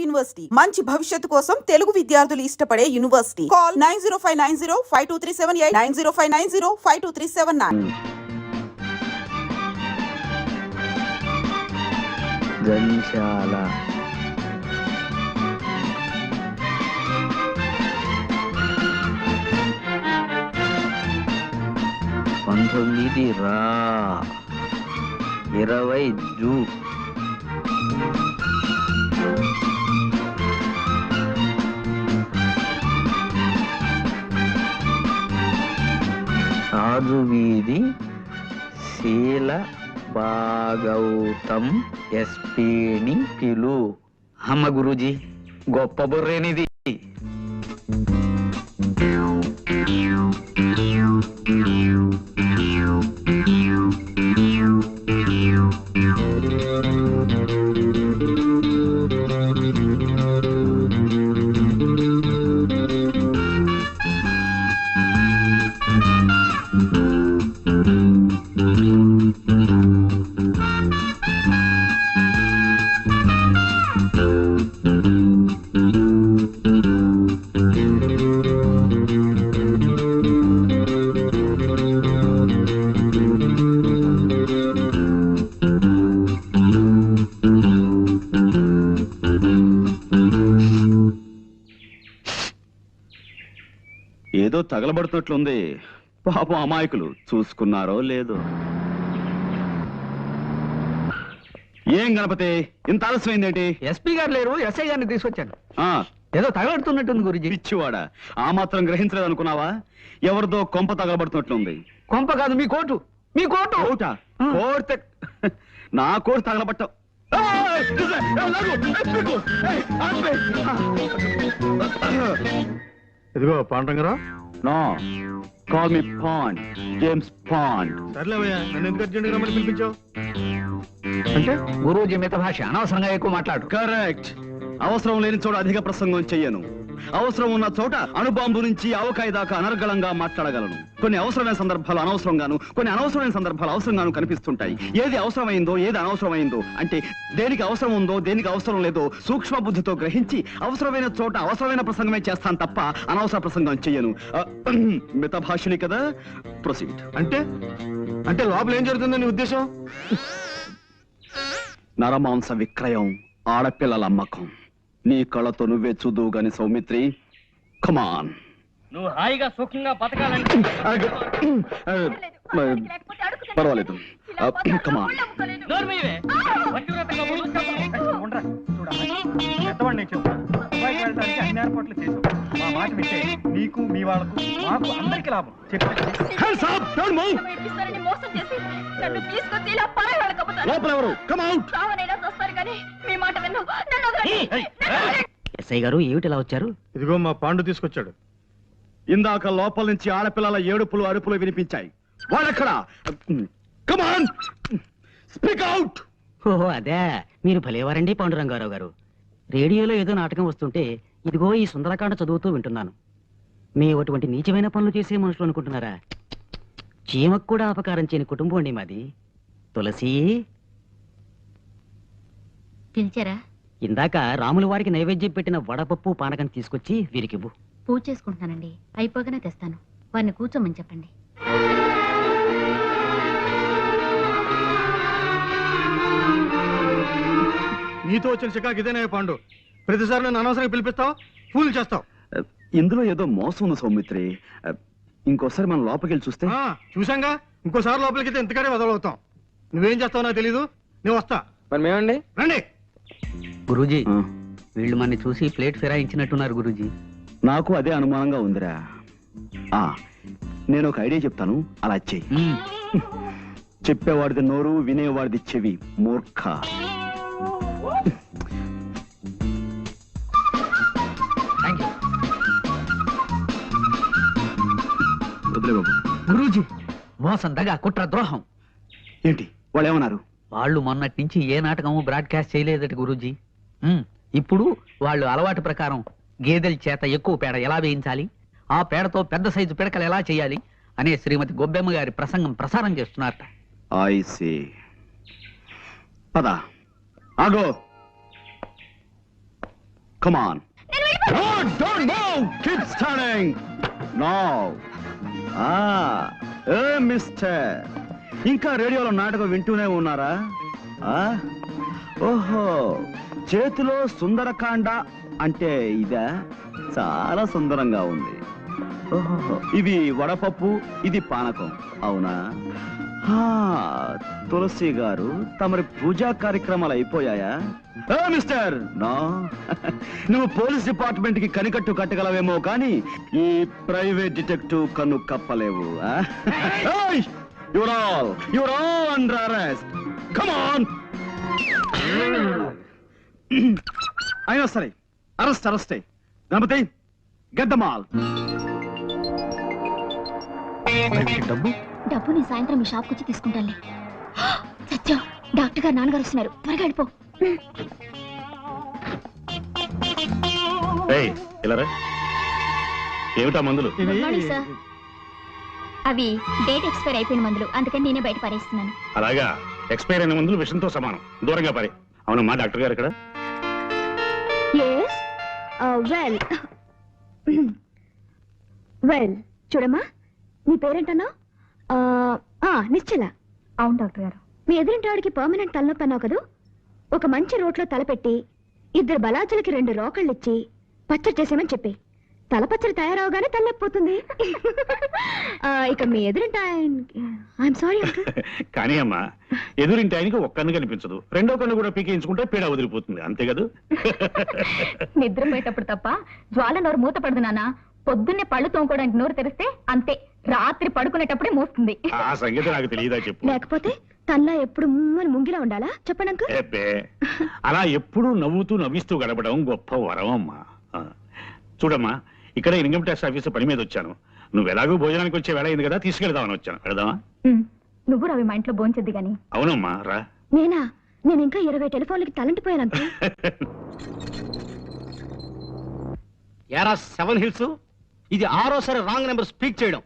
University మంచి భవిష్యత్తు కోసం తెలుగు విద్యార్థులు ఇష్టపడే యూనివర్సిటీ. కాల్ 9059052378 9059052379. జంశాల పంతొమ్మిది రా 20 జూ రాజు వీధి శీల భాగౌతం ఎస్పీని పిలు. అమ్మ గురూజీ గొప్ప బుర్రేనిది. ఏదో తగలబడుతున్నట్లుంది. పాపం అమాయకులు చూసుకున్నారో లేదో. ఏం గణపతి ఇంత ఆలస్యమైందేంటి? ఎస్పీ గారు లేరు, ఎస్ఐ గారిని తీసుకొచ్చాను. ఏదో తగలబడుతున్నట్టుంది గురుజీ. పిచ్చివాడా, ఆ మాత్రం గ్రహించలేదు అనుకున్నావా? ఎవరిదో కొంప తగలబడుతున్నట్లుంది. కొంప కాదు, మీ కోటు. మీ కోటు కోటా? కోడితే నా కోటు తగలబట్టావు. ఇదిగో పాండ్రంగరా. No, call me Bond, James Bond. సర్లేవయ్యా, నన్ను ఎందుకు అర్జెంట్గా రమ్మని పిలిపించావు? అంటే గురూజీ మిత భాష, అనవసరంగా ఎక్కువ మాట్లాడు. కరెక్ట్. అవసరం లేని చోట అధిక ప్రసంగం చెయ్యను. అవసరం ఉన్న చోట అణుబాంబు నుంచి ఆవకాయ దాకా అనర్గళంగా మాట్లాడగలను. కొన్ని అవసరమైన సందర్భాలు అనవసరంగాను, కొన్ని అనవసరమైన సందర్భాలు అవసరంగాను కనిపిస్తుంటాయి. ఏది అవసరమైందో ఏది అనవసరమైందో, అంటే దేనికి అవసరం ఉందో దేనికి అవసరం లేదో సూక్ష్మ బుద్ధితో గ్రహించి అవసరమైన చోట అవసరమైన ప్రసంగమే చేస్తాను తప్ప అనవసర ప్రసంగం చెయ్యను. మిత భాషని కదా. ప్రొసీడ్. అంటే అంటే లోపల ఏం జరుగుతుందని ఉద్దేశం? నరమాంస విక్రయం, ఆడపిల్లల అమ్మకం. నీ కళ్ళతో నువ్వే చూదువు గాని సౌమిత్రి. కమాన్. నువ్వు హాయిగా సుఖంగా బతకాలంటే పర్వాలేదు. కమాన్. అన్ని ఏర్పాట్లు చేసావు. మా మాట వింటే నీకు మీ వాళ్ళకు మాకు అందరికి లాభం. లోపల ఎవరు? Come out. ఎస్ఐ గారు ఏమిటి ఇలా వచ్చారు? ఇదిగో మా పాండు తీసుకొచ్చాడు. ఇందాక లోపల నుంచి ఆడపిల్లల ఏడుపులు అరుపులు వినిపించాయి. వాళ్ళెక్కడా? కమాన్, స్పీక్ అవుట్. ఓహో అదే, మీరు భలేవారండి పాండురంగారావు గారు. రేడియోలో ఏదో నాటకం వస్తుంటే ఇదిగో ఈ సుందరకాండ చదువుతూ వింటున్నాను. మేము అటువంటి నీచమైన పనులు చేసే మనుషులు అనుకుంటున్నారా? చీమకు కూడా అపకారం చేయని కుటుంబం అండి మాది. తులసి పిలిచారా? ఇందాక రాముల వారికి నైవేద్యం పెట్టిన వడపప్పు పానకం తీసుకొచ్చి వీరికివ్వు. పూజ చేసుకుంటున్నానండి, అయిపోగానే తెస్తాను. వారిని కూర్చోమని చెప్పండి. నీతో వచ్చిన చికాకు ఇదేనా పాండు? ప్రతిసారి నన్ను అనవసరంగా పిలిపిస్తావు, ఫూల్ చేస్తావు. ఇందులో ఏదో మోసం ఉంది సౌమిత్రి. ఇంకోసారి మనం లోపలికి వెళ్ళి చూస్తే. చూసాంగా, ఇంకోసారి లోపలికి అయితే ఇంతకాడే వదలవుతాం. నువ్వేం చేస్తావు నాకు తెలీదు, నేను వస్తా. మరి మేమండి రండి. గురూజీ, వీళ్ళు మన చూసి ప్లేట్ ఫిరాయించినట్టున్నారు గురూజీ. నాకు అదే అనుమానంగా ఉందిరా. నేను ఒక ఐడియా చెప్తాను, అలా చెయ్యి. చెప్పేవాడిది నోరు, వినేవాడిది చెవి. మూర్ఖ. గురూజీ, మోసం, దగా, కుట్ర, ద్రోహం. ఏంటి వాళ్ళు ఏమన్నారు? వాళ్ళు మొన్నటి నుంచి ఏ నాటకము బ్రాడ్కాస్ట్ చేయలేదట గురూజీ. ఇప్పుడు వాళ్ళు అలవాటు ప్రకారం గేదెల చేత ఎక్కువ పేడ ఎలా వేయించాలి, ఆ పేడతో పెద్ద సైజు పిడకలు ఎలా చేయాలి అనే శ్రీమతి గొబ్బెమ్మ గారి ప్రసంగం ప్రసారం చేస్తున్నారట. I see. పద. ఆగో. Come on. No, don't move. Keep standing. No. Mister ఇంకా రేడియోలో నాటకం వింటూనే ఉన్నారా? ఓహో, చేతిలో సుందరకాండ అంటే ఇదా? చాలా సుందరంగా ఉంది. ఓహో, ఇది వడపప్పు, ఇది పానకం, అవునా? తులసి గారు, తమరి పూజా కార్యక్రమాలు అయిపోయాయా? Mister, no. నువ్వు పోలీస్ డిపార్ట్మెంట్ కి కనికట్టు కట్టగలవేమో కానీ ఈ ప్రైవేట్ డిటెక్టివ్ కన్ను కప్పలేవు. You're all under arrest. Come on. అయినా సరే, అరెస్టే. గణపతి, గెట్ ద మాల్. డబ్బు నీ సాయంత్రం మీ షాప్కి వచ్చి తీసుకుంటానులే. సత్యం, డాక్టర్ గారు నాన్నగారు వస్తున్నారు, త్వరగా వెళ్ళిపో. ఏమిటా మందులు? Good morning sir. అవి డేట్ ఎక్స్పైర్ అయిపోయిన మందులు, అందుకని నేనే బయట పారేస్తున్నాను. అలాగా, ఎక్స్పైర్ అయిన మందులు విషంతో సమానం, దూరంగా పారే. అవునమ్మా, డాక్టర్ గారు ఇక్కడ? వెల్ చూడమ్మా, నీ పేరేంటన్నా? నిశ్చల. అవును డాక్టర్ గారు. మీ ఎదురింటాడికి పర్మనెంట్ తలనొప్పి అన్నావు కదూ. ఒక మంచి రోట్లో తలపెట్టి 2 బలాచులకి 2 రోకళ్ళు ఇచ్చి పచ్చడి చేసేమని చెప్పి తలపచ్చడి తయారవగానే తలనొప్పిపోతుంది. ఇక మీ ఎదురింటాయన్ సారీ కానీ అమ్మా, ఎదురింటి ఆయనకి ఒక్క కన్ను కనిపించదు, రెండో కన్ను కూడా పీకేయించుకుంటే పీడ వదిలిపోతుంది, అంతే కదా? నిద్రపోయేటప్పుడు తప్ప జ్వాల నోరు మూత పడదు నాన్న. పొద్దున్నే పళ్ళు తోముకోవడానికి నోరు తెరిస్తే అంతే, రాత్రి పడుకునేటప్పుడే మూస్తుంది. ఆ సంగతి నాకు తెలియదా చెప్పు. లేకపోతే తనలా ఎప్పుడు ముంగిలా ఉండాలా చెప్పండి. ఎబ్బే, అలా ఎప్పుడూ నవ్వుతూ నవ్విస్తూ గడపడం గొప్ప వరం అమ్మా. చూడమ్మా, ఇక్కడ ఇన్కమ్ ట్యాక్స్ ఆఫీసు పని మీద వచ్చాను. నువ్వు ఎలాగో భోజనానికి వచ్చే వేళ అయింది కదా, తీసుకెళ్దామని వచ్చాను. వెళదామా? నువ్వు రవి మా ఇంట్లో భోంచద్ది గాని. అవునమ్మా, రా. నేనా? నేను ఇంకా 20 టెలిఫోన్లకి తలంటిపోయానంతే. యారా 7 హిల్స్, ఇది 6వ రాంగ్ నెంబర్ స్పీక్ చేయడం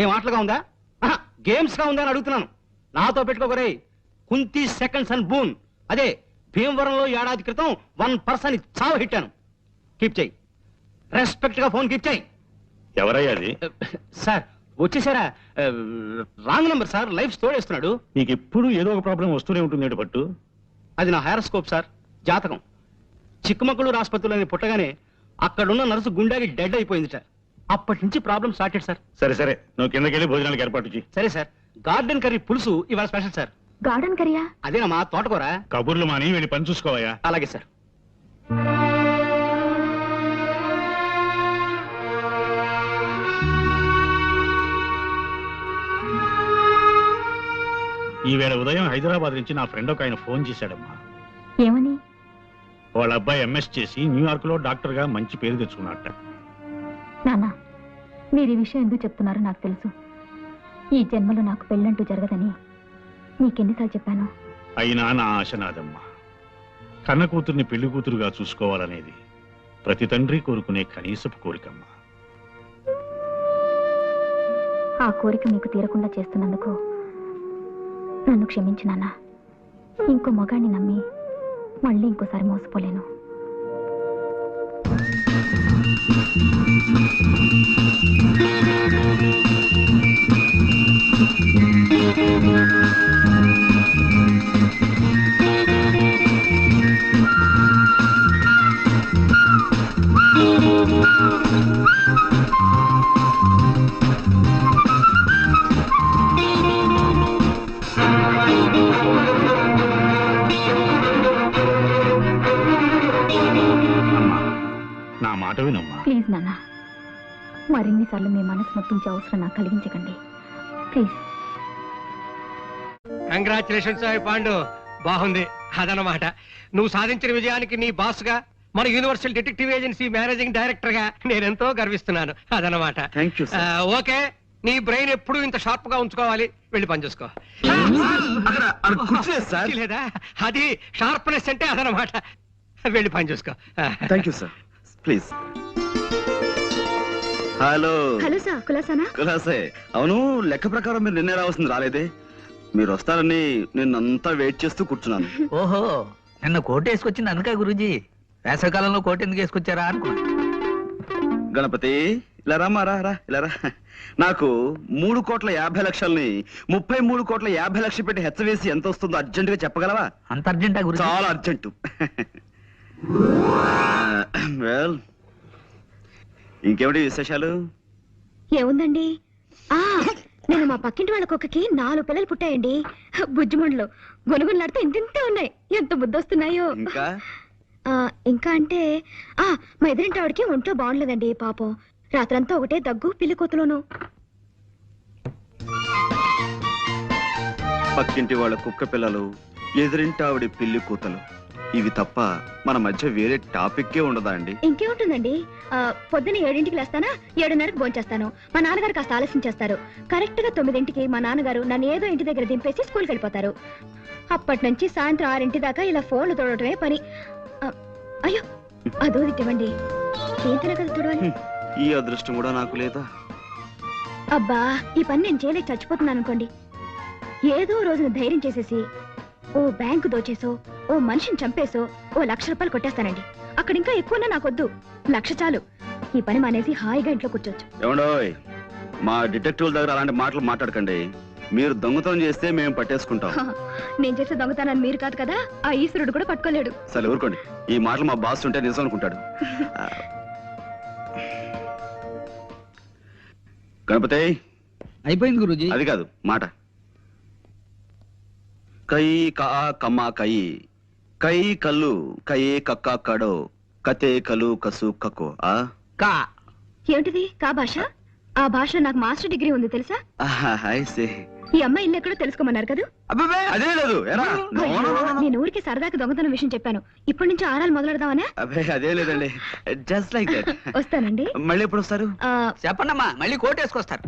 ఏం ఆటలుగా ఉందా? గేమ్స్ గా ఉందా అని అడుగుతున్నాను. నాతో పెట్టుకోకరే. కుంతి సెకండ్స్ అండ్ బూన్, అదే భీమవరంలో ఏడాది క్రితం 1% చావు హిట్టాను. కీప్ చేయి, రెస్పెక్ట్ గా ఫోన్ కీప్ చేయి. ఎవరయ్యా అది? సార్ వచ్చేసారా? రాంగ్ నెంబర్ సార్, లైఫ్ తోడేస్తున్నాడు. నీకు ఎప్పుడు ఏదో ఒక ప్రాబ్లం వస్తూనే ఉంటుంది పట్టు. అది నా హైరోస్కోప్ సార్, జాతకం. చిక్కమగళూరు ఆసుపత్రిలో పుట్టగానే అక్కడున్న నర్సు గుండాకి డెడ్ అయిపోయింది సార్. అప్పటి నుంచి ప్రాబ్లం స్టార్టెడ్ సార్. సరే సరే, నువ్వు కిందకెళ్ళి భోజనాలకు ఏర్పాటు చేయి. సరే సార్. గార్డెన్ కర్రీ పులుసు ఇవాళ స్పెషల్ సార్. గార్డెన్ కర్రీయా? అదేనమ్మా, తోటకూర. కబుర్లు మాని వెళ్ళి పని చూసుకోవయ్యా. అలాగే సార్. ఈవేళ ఉదయం హైదరాబాద్ నుంచి నా ఫ్రెండ్ ఒక ఆయన ఫోన్ చేశాడమ్మా. ఏమని? వాళ్ళ అబ్బాయి ఎంఎస్ చేసి న్యూయార్క్ లో డాక్టర్ గా మంచి పేరు తెచ్చుకున్నట్ట. నాన్న, మీరు ఈ విషయం ఎందుకు చెప్తున్నారో నాకు తెలుసు. ఈ జన్మలో నాకు పెళ్ళంటూ జరగదని నీకెన్నిసార్లు చెప్పాను. అయినా నా ఆశ నాదమ్మా. కన్న కూతుర్ని పెళ్లి కూతురుగా చూసుకోవాలనేది ప్రతి తండ్రి కోరుకునే కనీసపు కోరికమ్మా. ఆ కోరిక మీకు తీరకుండా చేస్తున్నందుకు నన్ను క్షమించు నాన్న. ఇంకో మగాన్ని నమ్మి మళ్ళీ ఇంకోసారి మోసపోలేను. అమ్మా, నా మాట వినమ్మా. ప్లీజ్ నాన్న, మరిన్నిసార్లు మీ మనసు నొప్పించే అవసరం నాకు కలిగించకండి ప్లీజ్. కంగ్రాచులేషన్స్ పాండు, బాగుంది. అదనమాట, నువ్వు సాధించిన విజయానికి నీ బాస్ గా, మన universal detective agency managing director గా నేనెంతో గర్విస్తున్నాను. అదనమాట. Thank you sir. ఓకే, నీ బ్రెయిన్ ఎప్పుడు ఇంత షార్ప్ గా ఉంచుకోవాలి. వెళ్ళి పని చూసుకో. లేదా, అది షార్ప్నెస్ అంటే అదనమాట. వెళ్ళి పని చూసుకో. Thank you sir. Please. Hello. Hello sir, కులాసానా? కులాసే. అవును, లెక్క ప్రకారం మీరు నిన్నే రావాల్సింది రాలేదే. మీరు వస్తారని నిన్నంతా వెయిట్ చేస్తూ కూర్చున్నాను. ఓహో, నిన్న కోట్ వేసుకొచ్చింది అందుక గురూజీ. వేసవికాలంలో కోట్ ఎందుకు వేసుకొచ్చారా అనుకున్నా. గణపతి ఇలా రామ్మా, రా రా ఇలా రా. నాకు 3,50,00,000ని 33,50,00,000 పెట్టి హెచ్చవేసి ఎంత వస్తుందో అర్జెంట్ గా చెప్పగలవా? అంత అర్జెంటా గురించి? చాలా అర్జెంటు. వెల్, ఇంకేమిటి విశేషాలు? ఏముందండి, నేను మా పక్కింటి వాళ్ళ కుక్కకి 4 పిల్లలు పుట్టాయండి. బుజ్జిమండలు గొనుగులాడితే ఇంతింతే ఉన్నాయి. ఎంత బుద్ధొస్తున్నాయో. ఇంకా ఇంకా అంటే మా ఎదురింటి ఆవిడకి ఒంట్లో బాగుండలేదండి పాపం. రాత్రంతా ఒకటే దగ్గు, పిల్లి కూతులోను. పక్కింటి వాళ్ళ కుక్క పిల్లలు, ఎదురింటి ఆవిడ పిల్లి కూతలు, ఇవి తప్ప మన మధ్య వేరే టాపిక్కే ఉండదా అండి? ఇంకేముంటుందండి, పొద్దున్న 7ంటికి లేస్తానా, 7:30కి భోంచేస్తాను. మా నాన్నగారు కాస్త ఆలస్యం చేస్తారు. కరెక్ట్ గా 9ంటికి మా నాన్నగారు నన్ను ఏదో ఇంటి దగ్గర దింపేసి స్కూల్కి వెళ్ళిపోతారు. అప్పటి నుంచి సాయంత్రం 6 దాకా ఇలా ఫోన్లు తోడటమే పని. అయ్యో, అదో ఇవ్వండి. ఏంటనే కదా చూడాలి. ఈ అదృష్టం కూడా నాకు లేదా? అబ్బా, ఈ పని నేను చేయలేక చచ్చిపోతున్నాను అనుకోండి. ఏదో రోజున ధైర్యం చేసేసి ఓ బ్యాంకు దోచేసో, ఓ మనిషిని చంపేసో ఓ 1,00,000 రూపాయలు కొట్టేస్తానండి. అక్కడ ఇంకా ఎక్కువన్నా నాకొద్దు, 1,00,000 చాలు. ఈ పని మానేసి హాయిగా ఇంట్లో కూర్చోచ్చు. ఏమండోయ్, మా డిటెక్టివ్ల దగ్గర అలాంటి మాటలు మాట్లాడకండి. మీరు దొంగతనం చేస్తే మేము పట్టేసుకుంటాం. నేను చేసే దొంగతనాన్ని మీరు కాదు కదా, ఆ ఈశ్వరుడు కూడా పట్టుకోలేడు. సరే ఊరుకోండి, ఈ మాటలు మా బాస్ ఉంటే నిజం అనుకుంటాడు. గణపతి, అయిపోయింది గురూజీ. అది కాదు మాట. కై కా కమ్మ కై, కై కల్లు కయే కక్క కడో, కతే కలు కసు కకో. కా ఏమిటిది కా భాష? ఆ భాషలో నాకు మాస్టర్ డిగ్రీ ఉంది తెలుసా? ఈ అమ్మాయి ఇల్లు ఎక్కడో తెలుసుకోమన్నారు కదా. అదే లేదు. నేను ఊరికి సరదాకి దొంగతనం విషయం చెప్పాను. ఇప్పటి నుంచి ఆరాలు మొదలెడదామనే. అదే లేదండి, జస్ట్ లైక్ దట్. వస్తానండి. మళ్ళీ ఎప్పుడు వస్తారు? చెప్పండమ్మా, మళ్ళీ కోట్ వేసుకొస్తారు.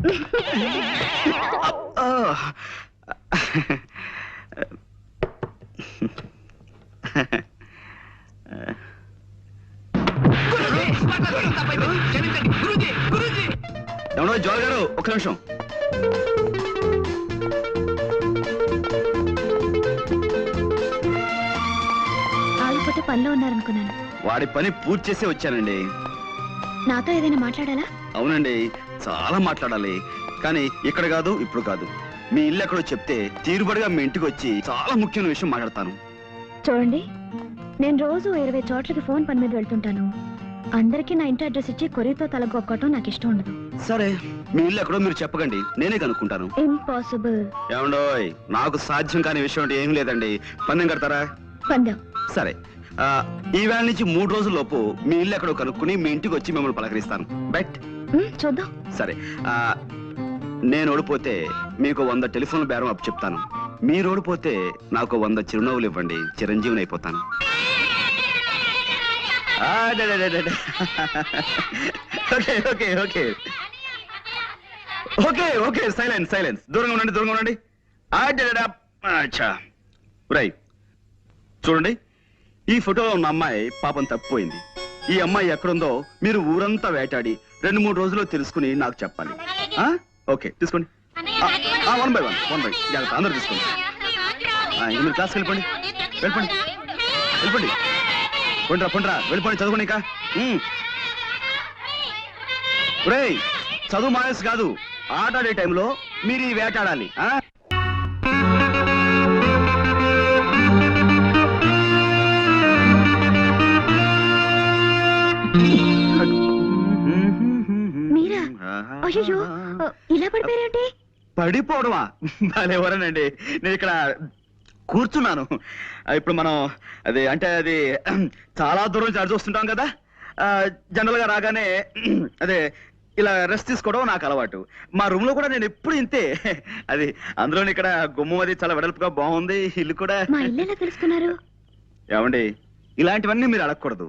ఎవడో జోల్ గారు, ఒక్క నిమిషం. ఆగిపోతే పనిలో ఉన్నారనుకున్నాను. వాడి పని పూర్తి చేసి వచ్చానండి. నాతో ఏదైనా మాట్లాడాలా? అవునండి, చాలా మాట్లాడాలి. కానీ ఇక్కడ కాదు, ఇప్పుడు కాదు. మీ ఇల్లు ఎక్కడో చెప్తే తీరుబడిగా మీ ఇంటికి వచ్చి చాలా ముఖ్యమైన విషయం మాట్లాడతాను. చూడండి, నేను రోజు 20 చోట్లకి ఫోన్ పని మీద వెళ్తుంటాను. అందరికీ నా ఇంటి అడ్రస్ ఇచ్చి కొరియర్తో తలగొక్కటం నాకు ఇష్టం ఉండదు. సరే, మీ ఇల్లు ఎక్కడో మీరు చెప్పకండి, నేనే కనుక్కుంటాను. ఇంపాసిబుల్. ఏమండోయ్, నాకు సాధ్యం కాని విషయం అంటే ఏం లేదండి. పందెం కడతారా? పందెం. సరే, ఈ వేళ నుంచి 3 రోజుల్లోపు మీ ఇల్లు ఎక్కడో కనుక్కుని మీ ఇంటికి వచ్చి మిమ్మల్ని పలకరిస్తాను. బట్ చూద్దాం. సరే, నేను ఓడిపోతే మీకు 100 టెలిఫోన్ బేరం అప్పు చెప్తాను. మీరు ఓడిపోతే నాకు 100 చిరునవ్వులు ఇవ్వండి, చిరంజీవిని అయిపోతాను. Okay okay okay okay okay silence silence. దూరంగా ఉండండి, దూరంగా ఉండండి. రైట్, చూడండి, ఈ ఫోటోలో ఉన్న అమ్మాయి పాపం తప్పిపోయింది. ఈ అమ్మాయి ఎక్కడుందో మీరు ఊరంతా వేటాడి 2-3 రోజుల్లో తెలుసుకుని నాకు చెప్పాలి. ఓకే, తీసుకోండి. 1 by 1 జాగ్రత్త, అందరూ తీసుకోండి. మీరు క్లాస్కి వెళ్ళిపోండి, వెళ్ళిపోండి, వెళ్ళిపోండి. పొండ్రా వెళ్ళిపోండి, చదువుకోండి. ఇంకా రేయ్, చదువు మానేసి కాదు, ఆట ఆడే టైంలో మీరు ఈ వేటాడాలి. మీరా? అయ్యో, ఇలా పడిపోయారేంటి? పడిపోవడమా? ఎవరనండి, నేను ఇక్కడ కూర్చున్నాను. ఇప్పుడు మనం అది చాలా దూరం నుంచి అడిచి వస్తుంటాం కదా. జనరల్ గా రాగానే అదే ఇలా రెస్ట్ తీసుకోవడం నాకు అలవాటు. మా రూమ్ లో కూడా నేను ఎప్పుడు ఇంతే. అది అందులో ఇక్కడ గుమ్మం అది చాలా వెడల్పుగా బాగుంది. ఇల్లు కూడా. మా ఇల్లు ఎలా తెలుసుకున్నారు? ఏమండి, ఇలాంటివన్నీ మీరు అడగకూడదు.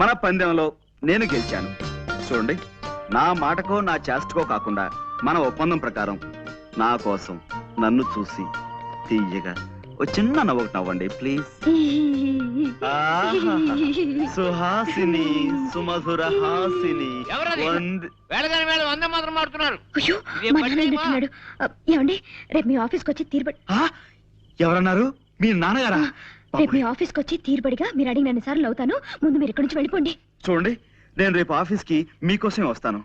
మన పందెంలో నేను గెలిచాను. చూడండి, నా మాటకో నా చేష్టకో కాకుండా మన ఒప్పందం ప్రకారం నా కోసం నన్ను చూసి తీయగా ఓ చిన్న నవ్వు నవ్వండి ప్లీజ్. సుహాసిని, సుమధుర హాసిని. అయ్యో, మా నాన్న వింటున్నాడు. ఏమండి, రేపు మీ ఆఫీస్కి వచ్చి తీరుబడి. ఎవరన్నారు? మీ నాన్నగారా? రేపు మీ ఆఫీస్కి వచ్చి తీరుబడిగా మీరు అడిగిన అన్నిసార్లు అవుతాను. ముందు మీరు ఇక్కడి నుంచి వెళ్ళిపోండి. చూడండి, నేను రేపు ఆఫీస్కి మీకోసమే వస్తాను.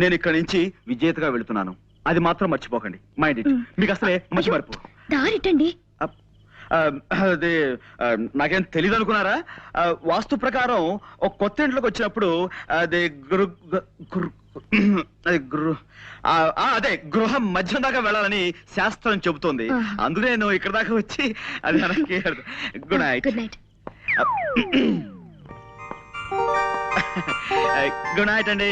నేను ఇక్కడ నుంచి విజేతగా వెళుతున్నాను. అది మాత్రం మర్చిపోకండి. Mind it. మీకు అసలే మంచి మరుపు. దారిటండి. అదే నాకేం తెలియదు అనుకున్నారా? వాస్తు ప్రకారం ఒక కొత్త ఇంట్లోకి వచ్చినప్పుడు అదే అదే గృహం మధ్యం దాకా వెళ్ళాలని శాస్త్రం చెబుతోంది. అందుకే నేను ఇక్కడ దాకా వచ్చి అది good night. Good night. Good night అండి.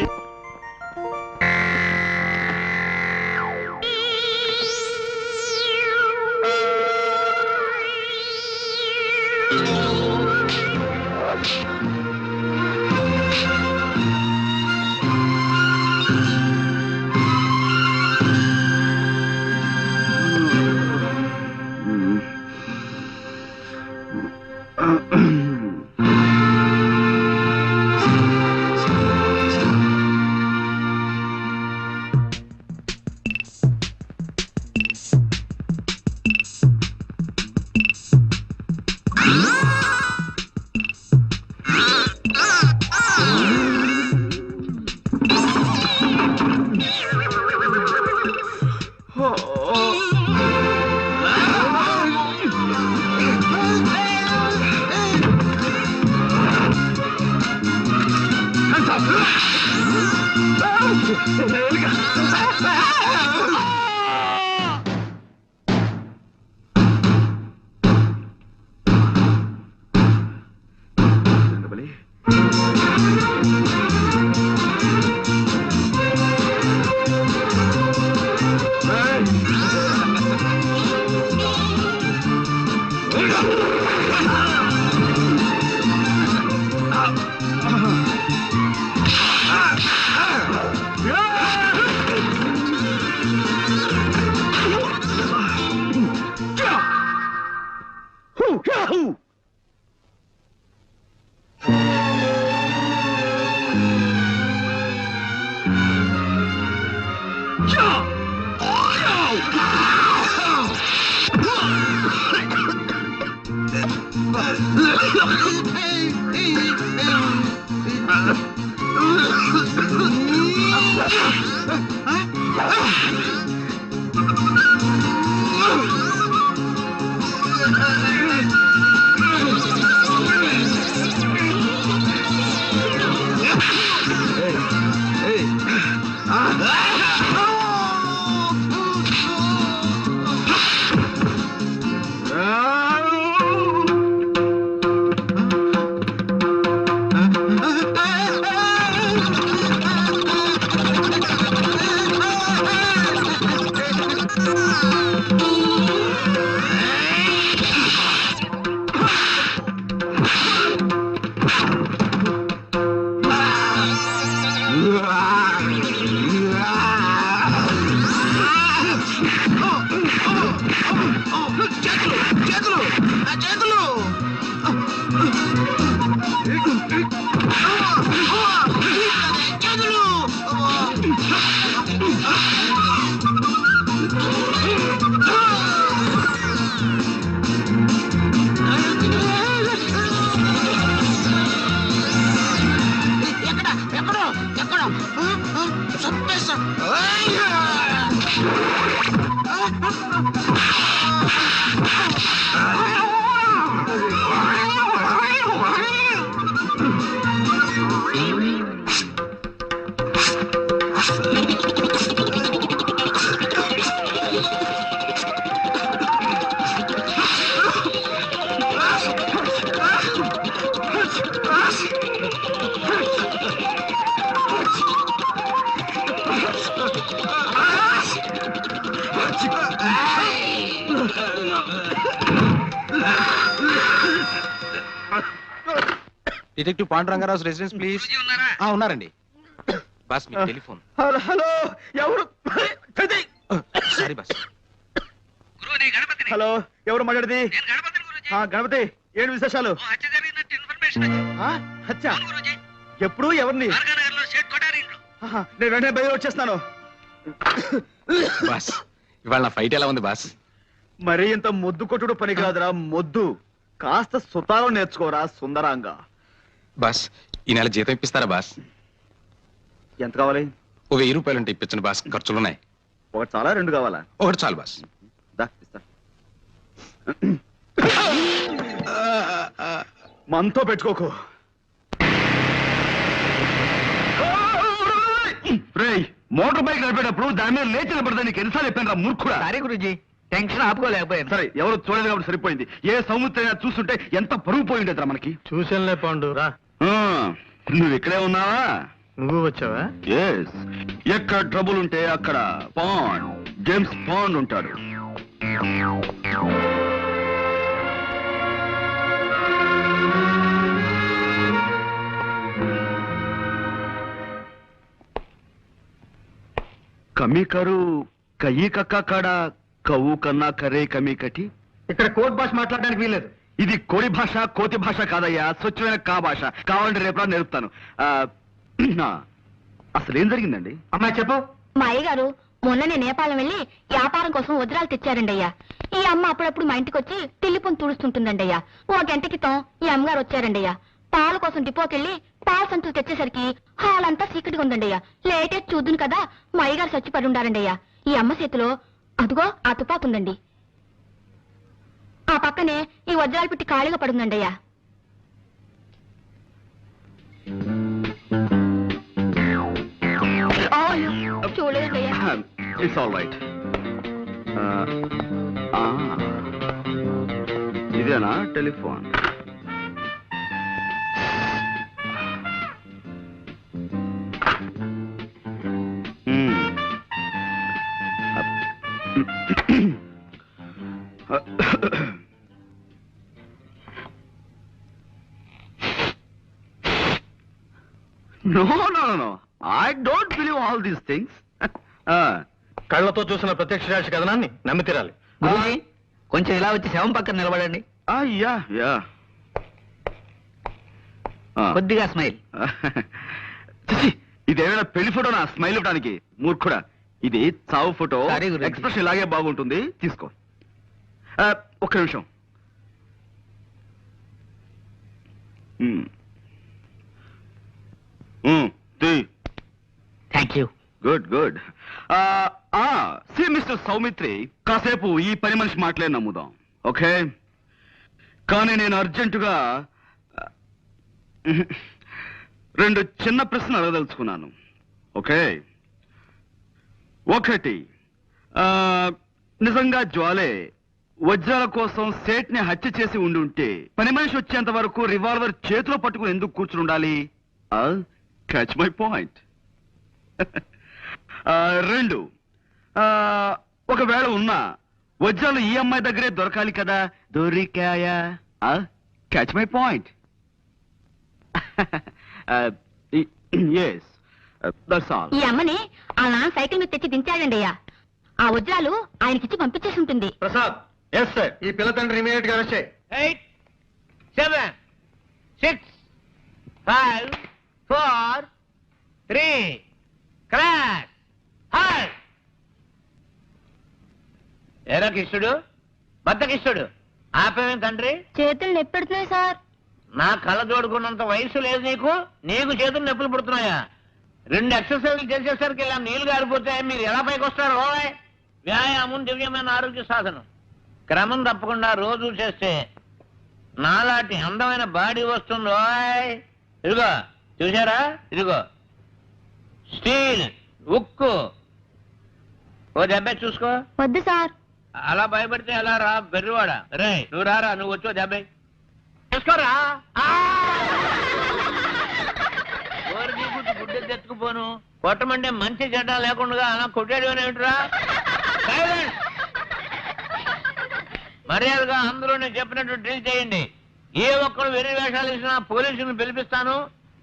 Detective Pandurangarao residence please. ఉన్నారండి బాస్. మీ టెలిఫోన్. హలో, ఎవరు? Sorry boss. హలో, ఎవరు మాట్లాడేది? గణపతి, ఏంటి విశేషాలు? హత్య? ఎప్పుడు? ఎవరిని? నేను వెంటనే బయలు వచ్చేస్తున్నాను. బాస్, ఇవాళ నా ఫైట్ ఎలా ఉంది బాస్? మరి ఇంత మొద్దు కొట్టుడు పని కాదురా, మొద్దు. కాస్త సుతారం నేర్చుకోరా సుందరాంగా. బాస్ ఈ నెల జీతం ఇప్పిస్తారా బాస్? ఎంత కావాలి? ఓ 1000 రూపాయలు ఉంటే ఇప్పించండి బాస్, ఖర్చులున్నాయి. ఒకటి చాలా, 2 కావాలా? ఒకటి చాలు బాస్. దా, ఇస్తా. మనతో పెట్టుకోకు. రేయ్, మోటార్ బైక్ నడిపేటప్పుడు దాని మీద లేచి నిలబడదని నీకు ఎన్నిసార్లు చెప్పాను రా మూర్ఖుడా. సారీ గురుజీ, టెన్షన్ ఆపుకోలేకపోయాను. సరే, ఎవరు చూడలేదు కాబట్టి సరిపోయింది. ఏ సముద్రైనా చూస్తుంటే ఎంత పరుగు పోయి ఉండేదిరా మనకి. చూసానులే పాండు, రా. ఆ, నువ్వు ఇక్కడే ఉన్నావా? నువ్వు వచ్చావా? ఎస్. ఎక్కడ ట్రబుల్ ఉంటే అక్కడ పాండ్, జేమ్స్ పాండ్ ఉంటాడు. కమీ కరు కయ్యి కక్క కాడ కవ్వు కన్నా కరే కమీ కటి. ఇక్కడ కోర్ట్ భాష మాట్లాడడానికి వీల్లేదు. ఇది కోడి భాష, కోతి భాష కాదయ్యా, స్వచ్ఛమైన కా భాష. కావాలంటే రేపు నేర్పుతాను. అసలు ఏం జరిగిందండి? అమ్మాయి చెప్పు. మా అయ్యగారు మొన్ననే నేపాళం వెళ్ళి వ్యాపారం కోసం వజ్రాలు తెచ్చారండి అయ్యా. ఈ అమ్మ అప్పుడప్పుడు మా ఇంటికి వచ్చి తిల్లిపొని తుడుస్తుంటుందండి అయ్యా. ఓ గంట క్రితం ఈ అమ్మగారు వచ్చారండి అయ్యా. పాల కోసం డిపోకెళ్ళి పాల సంచులు తెచ్చేసరికి హాల్ అంతా చీకటిగా ఉందండి అయ్యా. లేటే చూద్దును కదా మా అయ్యగారు చచ్చిపడి ఉండారండి అయ్యా. ఈ అమ్మ చేతిలో అదుగో ఆ తుపాకుందండి. ఆ పక్కనే ఈ వజ్రాలు పెట్టి ఖాళీగా పడుందండి అయ్యా. చూడలేదండి అయ్యా. It's all right. ఇదేనా telephone? No, no, no, no. I don't believe all these things. కళ్ళతో చూసిన ప్రత్యక్ష సాక్షి కథనాన్ని నమ్మి తీరాలి. గురుజీ కొంచెం ఇలా వచ్చి శవం పక్కన నిలబడండి. యా. కొద్దిగా స్మైల్. ఇదేమైనా పెళ్లి ఫోటో నా స్మైల్ ఇవ్వడానికి? మూర్ఖుడా, ఇది చావు ఫోటో. Sorry, గురూజీ. ఎక్స్ప్రెషన్ ఇలాగే బాగుంటుంది, తీసుకో. ఒక్క నిమిషం. Thank you. Good. See mister Soumitri, కాసేపు ఈ పని మనిషి మాటలే నమ్ముదాం, ఓకే? కానీ నేను అర్జెంటుగా 2 చిన్న ప్రశ్నలు అడగదలుచుకున్నాను, ఓకే? ఒకటి, నిజంగా జ్వాలే వజ్రాల కోసం సేట్ని హత్య చేసి ఉండుంటే పని మనిషి వచ్చేంత వరకు రివాల్వర్ చేతిలో పట్టుకుని ఎందుకు కూర్చుని ఉండాలి? Catch my point. 2, ఒకవేళ ఉన్నా వజ్రాలు ఈ అమ్మాయి దగ్గరే దొరకాలి కదా, దొరికాయా? Catch my point. Yes, that's all. ఈ అమ్మని ఆ నాన్న సైకిల్ మీద తెచ్చి దించాడండి అయ్యా. ఆ వజ్రాలు ఆయనకిచ్చి పంపించేసి ఉంటుంది. ప్రసాద్. Yes sir. ఈ పిల్ల తండ్రి ఇమీడియట్ గా అరెస్ట్ చేయి. 8, 7, 6, 5, 4, 3, క్రాష్ హాల్. ఏరా కిష్టుడు, భర్త కిష్టుడు, ఆపేమేం తండ్రి? చేతులు నొప్పెడుతున్నాయి సార్. నా కళ్ళ జోడుకున్నంత వయసు లేదు నీకు, నీకు చేతులు నొప్పులు పుడుతున్నాయా? 2 ఎక్సర్సైజ్లు చేసేసరికి ఇలా నీళ్లు గారిపోతే మీరు ఎలా పైకి వస్తారు? ఓయ్, వ్యాయామం దివ్యమైన ఆరోగ్య సాధనం. క్రమం తప్పకుండా రోజు చేస్తే నాలాంటి అందమైన బాడీ వస్తుంది. ఓయ్, ఇదిగో చూసారా, ఇదిగో స్టీల్, ఉక్కు. ఓ దెబ్బ చూసుకో. వద్దు సార్. అలా భయపడితే ఎలా రా బెర్రివాడ. రే నువ్వు రారా, నువ్వు వచ్చో దెబ్బ చూసుకోరా. గుడ్డ తెచ్చుకుపోను, కొట్టమంటే మంచి చెడ్డ లేకుండా అలా కొట్టాడు ఏమిట్రా? మర్యాదగా అందరూ నేను చెప్పినట్టు డ్రిల్ చేయండి. ఏ ఒక్కరు వెర్రి వేషాలు ఇచ్చినా పోలీసులను పిలిపిస్తాను.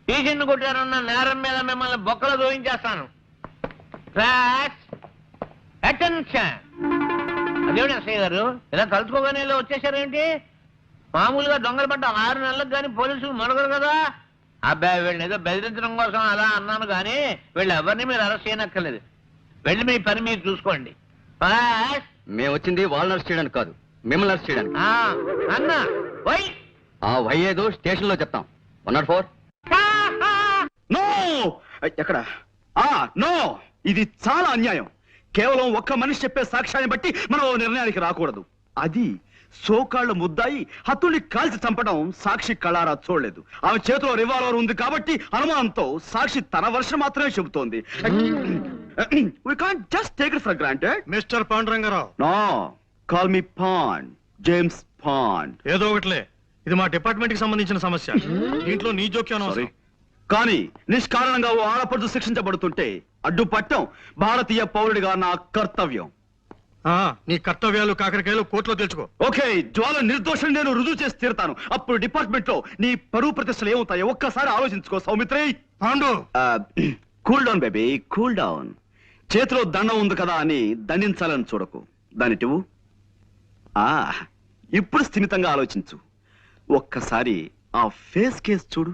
టీచర్ని కొట్టారన్న నేరం మీద మిమ్మల్ని బొక్కలు దోయించేస్తాను. అటెన్షన్. అదేమిటి అసయ్య గారు, ఇలా కలుసుకోగానే ఇలా వచ్చేసారేంటి? మామూలుగా దొంగలు పడ్డ 6 నెలలకు కానీ పోలీసులు మొదగరు కదా. అబ్బాయి వీళ్ళని ఏదో బెదిరించడం కోసం అలా అన్నాను కానీ వీళ్ళు ఎవరిని మీరు అరెస్ట్ చేయనక్కర్లేదు. వెళ్ళి మీ పని మీరు చూసుకోండి. మేము వచ్చింది వాళ్ళని అరెస్ట్ చేయడానికి కాదు, మిమ్మల్ని అరెస్ట్ చేయడానికి. అన్నా వై ఆ వై ఏదో స్టేషన్ లో చెప్తాం 104. నో ఎక్కడ నో ఇది చాలా అన్యాయం. కేవలం ఒక్క మనిషి చెప్పే సాక్ష్యాన్ని బట్టి మనం ఓ నిర్ణయానికి రాకూడదు. అది సోకాళ్ళ ముద్దాయి హత్తుల్ని కాల్చి చంపడం సాక్షి కళారా చూడలేదు. ఆమె చేతిలో రివాల్వర్ ఉంది కాబట్టి అనుమానంతో సాక్షి తన వర్షం మాత్రమే చెబుతోంది. We can't just take it for granted. Mister Panduranga Rao, No, call me Pond, James Pond. ఏదో ఒకటిలే, ఇది మా డిపార్ట్మెంట్ కి సంబంధించిన సమస్య. దీంట్లో నీ జోక్యం Sorry. అనవసరం. కానీ నిష్కారణంగా ఓ ఆడపడుచు శిక్షించబడుతుంటే అడ్డుపట్టం భారతీయ పౌరుడిగా నా కర్తవ్యం. నీ కర్తవ్యాలు కాకరకాయలు కోర్టులో తెలుసుకో. ఓకే, జ్వాల నిర్దోషం నేను రుజువు చేసి తీరుతాను. అప్పుడు డిపార్ట్మెంట్ లో నీ పరువు ప్రతిష్టలు ఏమవుతాయో ఒక్కసారి ఆలోచించుకో Saumitri. Pandu, cool down baby, cool down. చేతిలో దండం ఉంది కదా అని దండించాలని చూడకు. దానిటివు ఇప్పుడు స్థిమితంగా ఆలోచించు. ఒక్కసారి ఆ ఫేస్ కేస్ చూడు.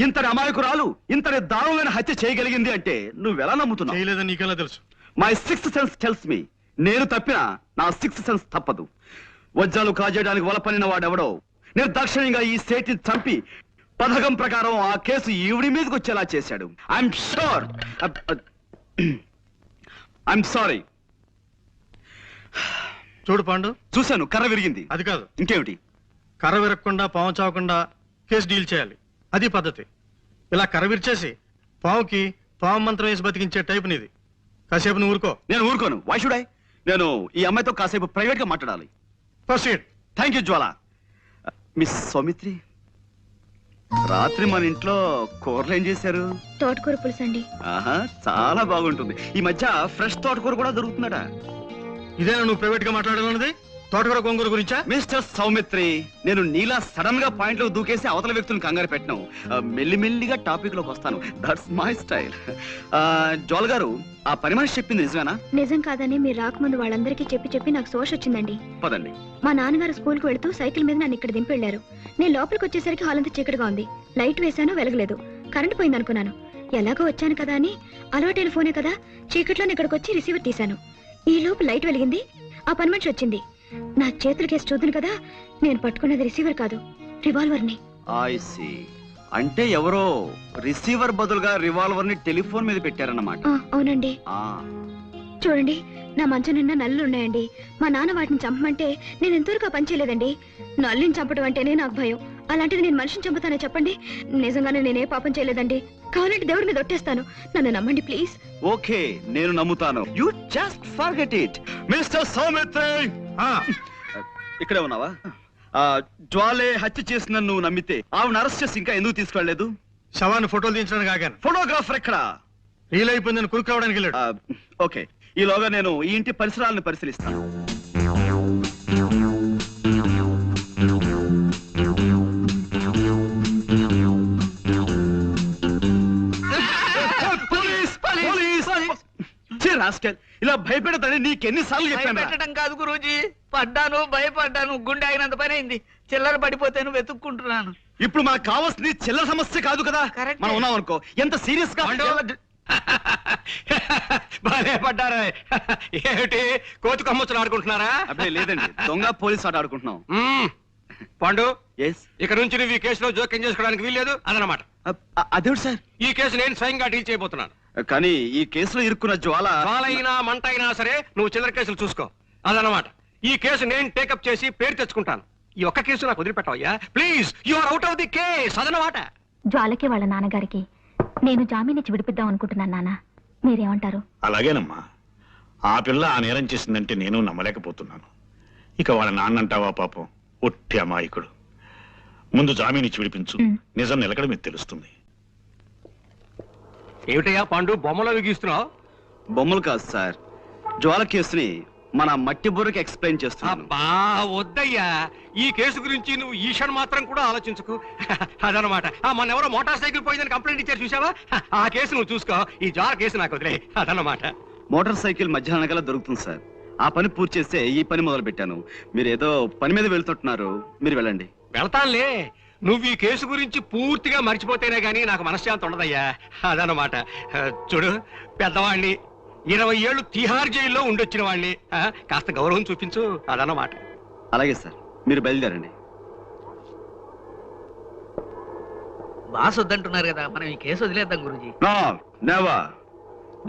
ఇంతటి అమాయకురాలు ఇంతటి దారుణమైన హత్య చేయగలిగింది అంటే నువ్వెలా నమ్ముతున్నావు? చేయలేదని నీకెలా తెలుసు? My sixth sense tells me. నేను తప్పినా నా సిక్స్త్ సెన్స్ తప్పదు. వజ్రాలు కాజేయడానికి వలపనిన వాడెవడో నిర్దాక్షిణ్యంగా ఈ సేటిని చంపి పథకం ప్రకారం ఆ కేసు ఈవిడి మీదకి వచ్చేలా చేశాడు. I'm sure. I'm sorry. చూడు పాండు, చూశాను, కర్ర విరిగింది. అది కాదు, ఇంకేమిటి? కర్ర విరగకుండా పాము చావకుండా కేసు డీల్ చేయాలి. అది పద్ధతి. ఇలా కర్ర విరిచేసి పావుకి పాము మంత్రం వేసి బతికించే టైప్ నీది. కాసేపు నువ్వు ఊరుకో. నేను ఊరుకోను. Why should I? నేను ఈ అమ్మాయితో కాసేపు ప్రైవేట్ గా మాట్లాడాలి. Proceed. Thank you Jwala. Miss Soumitri, రాత్రి మన ఇంట్లో కూరలు ఏం చేశారు? తోటకూర పులుసు అండి. ఆహా, చాలా బాగుంటుంది. ఈ మధ్య ఫ్రెష్ తోటకూర కూడా దొరుకుతున్నాడా? ఇదేనా నువ్వు ప్రైవేట్ గా మాట్లాడాలన్నది? తోటకూర గోంగూర గురించా? మిస్టర్ సౌమిత్రి, నేను నీలా సడన్ గా పాయింట్ లో దూకేసి అవతల వ్యక్తులను కంగారు పెట్టను. మెల్లిమెల్లిగా టాపిక్ లోకి వస్తాను. That's my style. జోల్ గారు, ఆ పని మనిషి చెప్పింది నిజమేనా? నిజం కాదని మీరు రాకముందు వాళ్ళందరికీ చెప్పి నాకు సోష వచ్చిందండి. పదండి. మా నాన్నగారు స్కూల్ కు వెళ్తూ సైకిల్ మీద నన్ను ఇక్కడ దింపి వెళ్లారు. నేను లోపలికి వచ్చేసరికి హాల్ అంతా చీకటిగా ఉంది. లైట్ వేశాను, వెలగలేదు. కరెంట్ పోయింది అనుకున్నాను. ఎలాగో వచ్చాను కదా అని అలవాటైన ఫోనే కదా, చీకట్లోనే ఇక్కడికి వచ్చి రిసీవర్ తీశాను. ఈ లోపు లైట్ వెలిగింది. ఆ పని మనిషి వచ్చింది. నా చేతులు కేసు చూద్దును కదా, నేను పట్టుకున్నది రిసీవర్ కాదు, రివాల్వర్ ని. I see. అంటే ఎవరో రిసీవర్ బదులుగా రివాల్వర్ ని టెలిఫోన్ మీద పెట్టారన్నమాట. అవునండి. చూడండి, నా మంచం నిండా నల్లులు ఉన్నాయండి. మా నాన్న వాటిని చంపమంటే నేను ఎంతవరకు పని చేయలేదండి. నల్లిని చంపడం అంటేనే నాకు భయం. అలాంటిది నేను మనిషిని చంపుతానే చెప్పండి? నిజంగానే నేనే పాపం చేయలేదండి. కావాలంటే దేవుడి మీద ఒట్టేస్తాను. నన్ను నమ్మండి ప్లీజ్. ఓకే, నేను నమ్ముతాను. You just forget it. Mister Saumitri, ఇక్కడే ఉన్నావా? జ్వాలే హత్య చేసిన నువ్వు నమ్మితే ఆవిడ అరెస్ట్ చేసి ఇంకా ఎందుకు తీసుకెళ్లలేదు? శవాన్ని ఫోటోలు తీయించడానికి ఆగాను. ఫోటోగ్రాఫర్ ఎక్కడ? రీల్ అయిపోయిందని కురుకు రావడానికి వెళ్ళాడు. ఓకే, ఈలోగా నేను ఈ ఇంటి పరిసరాలను పరిశీలిస్తాను. ఇలా భయపెడతానని నీకెన్నిసార్లు చెప్పాను? పెట్టడం కాదు గురూజీ, పడ్డాను, భయపడ్డాను, గుండె అయినంత పని అయింది. చిల్లర పడిపోతాను, వెతుక్కుంటున్నాను. ఇప్పుడు మనకు కావాల్సింది చిల్లర సమస్య కాదు కదా. మనం ఉన్నాం అనుకో, ఎంత సీరియస్ గా పడ్డారా? ఏమిటి కోతి కొమ్మచ్చులు ఆడుకుంటున్నారా? అప్పుడే లేదండి, దొంగ పోలీస్ ఆట ఆడుకుంటున్నాం. పాండు, ఎస్, ఇక్కడ నుంచి నువ్వు ఈ కేసులో జోక్యం చేసుకోవడానికి వీల్లేదు అదనమాట. అదేమిటి సార్? ఈ కేసు నేను స్వయంగా డీల్ చేయబోతున్నాను. కానీ ఈ కేసులో ఇరుక్కున్న జ్వాల అయినా మంట అయినా సరే నువ్వు చిల్లర కేసులు చూసుకో అదనమాట. ఈ కేసు నేను టేకప్ చేసి పేరు తెచ్చుకుంటాను. ఈ ఒక్క కేసు నాకు వదిలిపెట్టవయ్యా please. You are out of the case అదనమాట. జ్వాలకి వాళ్ళ నాన్నగారికి నేను జామీన్ ఇచ్చి విడిపిద్దాం అనుకుంటున్నాను. నాన్న, మీరేమంటారు? అలాగేనమ్మా. ఆ పిల్ల ఆ నేరం చేసిందంటే నేను నమ్మలేకపోతున్నాను. ఇక వాళ్ళ నాన్నంటావా? పాపం ఒట్టి అమాయకుడు. ముందు జామీన్ ఇచ్చి విడిపించు, నిజం నిలకడ మీకు తెలుస్తుంది. ఏమిటయ్యా పాండు బొమ్మలో విగిస్తున్నావు? బొమ్మలు కాదు సార్, జ్వాల కేసుని మన మట్టి బుర్రకి ఎక్స్ప్లెయిన్ చేస్తున్నాను. అబ్బా వద్దయ్యా, ఈ కేసు గురించి నువ్వు ఈషన్ మాత్రం కూడా ఆలోచించుకు. అదనమాట. మన ఎవరో మోటార్ సైకిల్ పోయిందని కంప్లైంట్ ఇచ్చారు చూసావా? ఆ కేసు నువ్వు చూసుకో, ఈ జ్వాల కేసు నాకు వదిలే అదనమాట. మోటార్ సైకిల్ మధ్యాహ్నం కల్లా దొరుకుతుంది సార్. ఆ పని పూర్తి చేస్తే ఈ పని మొదలు పెట్టాను. మీరు ఏదో పని మీద వెళ్తుంటున్నారు, మీరు వెళ్ళండి. వెళ్తానులే. నువ్వు ఈ కేసు గురించి పూర్తిగా మర్చిపోతేనే గానీ నాకు మనశ్శాంతి ఉండదయ్యా. అదనమాట. చూడు, పెద్దవాణ్ణి 20 ఏళ్ళు తిహార్ జైల్లో ఉండొచ్చిన వాణ్ణి. కాస్త గౌరవం చూపించు. అదనమాట. అలాగే సార్, మీరు బయలుదేరండి. బాస్ వద్దంటున్నారు కదా, మనం ఈ కేసు వదిలేద్దాం గురూజీ. నెవర్.